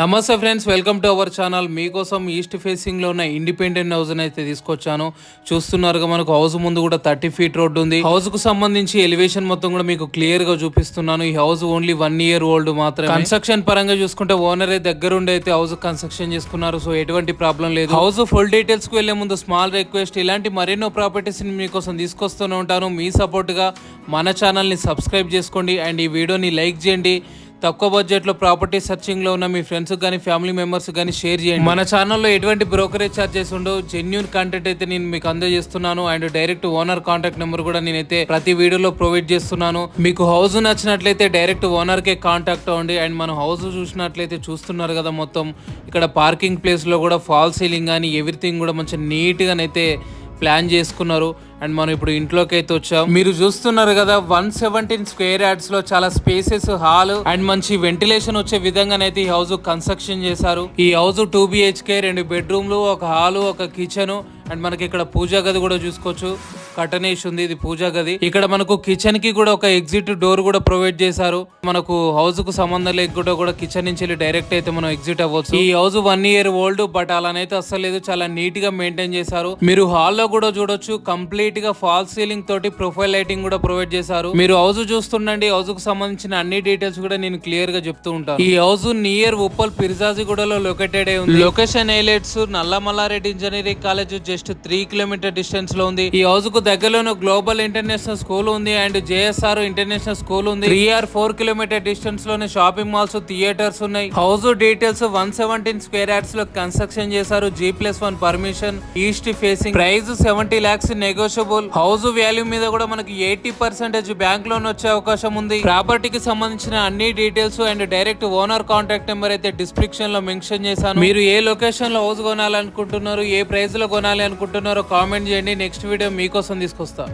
నమస్తే friends, welcome to our channel. మీకోసం east facing లో ఉన్న ఇండిపెండెంట్ హౌస్ అయితే తీసుకొచ్చాను. చూస్తున్నారుగా, మనకు హౌస్ ముందు కూడా 30 ఫీట్ రోడ్ ఉంది. హౌస్ కు సంబంధించి ఎలివేషన్ మొత్తం కూడా మీకు క్లియర్ గా చూపిస్తున్నాను. ఈ హౌస్ ఓన్లీ 1 year ఓల్డ్ మాత్రమే. కన్స్ట్రక్షన్ పరంగా చూసుకుంటే ఓనర్ దగ్గరుండి అయితే హౌస్ కన్స్ట్రక్షన్ చేసుకున్నారు. సో ఎటువంటి ప్రాబ్లం లేదు. హౌస్ ఫుల్ డీటెయిల్స్ కు వెళ్లే ముందు స్మాల్ రిక్వెస్ట్, ఇలాంటి మరెన్నో ప్రాపర్టీస్ ని మీకోసం తీసుకొస్తూనే ఉంటాను. మీ సపోర్ట్ గా మన ఛానల్ ని సబ్స్క్రైబ్ చేసుకోండి అండ్ ఈ వీడియోని లైక్ చేయండి. తక్కువ బడ్జెట్ లో ప్రాపర్టీ సర్చింగ్ లో ఉన్న మీ ఫ్రెండ్స్ కానీ ఫ్యామిలీ మెంబర్స్ కానీ షేర్ చేయండి. మన ఛానల్లో ఎటువంటి బ్రోకరేజ్ ఛార్జెస్ ఉండవు. జెన్యూన్ కంటెంట్ అయితే నేను మీకు అందజేస్తున్నాను and direct owner contact number కూడా నేనైతే ప్రతి వీడియోలో ప్రొవైడ్ చేస్తున్నాను. మీకు హౌస్ నచ్చినట్లయితే డైరెక్ట్ ఓనర్ కే కాంటాక్ట్ అవ్వండి. అండ్ మన హౌస్ చూసినట్లయితే చూస్తున్నారు కదా, మొత్తం ఇక్కడ పార్కింగ్ ప్లేస్ లో కూడా ఫాల్ సీలింగ్ కానీ ఎవ్రీథింగ్ కూడా మంచి నీట్ గానైతే ప్లాన్ చేసుకున్నారు. అండ్ మనం ఇప్పుడు ఇంట్లోకి అయితే వచ్చాం. మీరు చూస్తున్నారు కదా, 117 స్క్వేర్ యార్డ్స్ లో చాలా స్పేసెస్, హాల్ అండ్ మంచి వెంటిలేషన్ వచ్చే విధంగానైతే ఈ హౌస్ కన్స్ట్రక్షన్ చేశారు. ఈ హౌస్ 2 BHK, 2 బెడ్రూమ్లు, ఒక హాల్, ఒక కిచెన్ అండ్ మనకి ఇక్కడ పూజా గది కూడా చూసుకోవచ్చు. కటనేష్ ఉంది, ఇది పూజా గది. ఇక్కడ మనకు కిచెన్ కి కూడా ఒక ఎగ్జిట్ డోర్ కూడా ప్రొవైడ్ చేశారు. మనకు హౌస్ కు సంబంధం లేకుండా కూడా కిచెన్ నుంచి వెళ్ళి డైరెక్ట్ అయితే మనం ఎగ్జిట్ అవ్వచ్చు. ఈ హౌస్ 1 year ఓల్డ్, బట్ అలానైతే అస్సలు లేదు, చాలా నీట్ గా మెయింటైన్ చేశారు. మీరు హాల్ లో కూడా చూడొచ్చు, కంప్లీట్ గా ఫాల్ సీలింగ్ తోటి ప్రొఫైల్ లైటింగ్ కూడా ప్రొవైడ్ చేశారు. మీరు హౌస్ చూస్తుండండి, హౌస్ కు సంబంధించిన అన్ని డీటెయిల్స్ కూడా నేను క్లియర్ గా చెప్తూ ఉంటాను. ఈ హౌస్ నియర్ ఉప్పల్ పిర్జాజిగూడలో లొకేటెడ్ అయి ఉంది. Location highlights, Nalla Malla Reddy engineering college just 3 kilometer distance లో ఉంది. ఈ హౌస్ కు దగ్గరలోనే గ్లోబల్ ఇంటర్నేషనల్ స్కూల్ ఉంది అండ్ JSR ఇంటర్నేషనల్ స్కూల్ ఉంది. 3 or 4 kilometer డిస్టెన్స్ లోనే షాపింగ్ మాల్స్, థియేటర్స్ ఉన్నాయి. హౌస్ డీటెయిల్స్ 117 స్క్వేర్ యార్డ్స్ లో కన్స్ట్రక్షన్ చేశారు. G+1 permission, east facing, price 70 lakhs negotiable. House value మీద కూడా మనకి 80% బ్యాంక్ లోన్ వచ్చే అవకాశం ఉంది. ప్రాపర్టీకి సంబంధించిన అన్ని details and direct owner contact number అయితే డిస్క్రిప్షన్ లో మెన్షన్ చేశాను. మీరు ఏ లొకేషన్ లో హౌస్ కొనాలనుకుంటున్నారు, ఏ ప్రైస్ లో కొనాలి అనుకుంటున్నారో కామెంట్ చేయండి. నెక్స్ట్ వీడియో మీకోసం తీసుకొస్తా.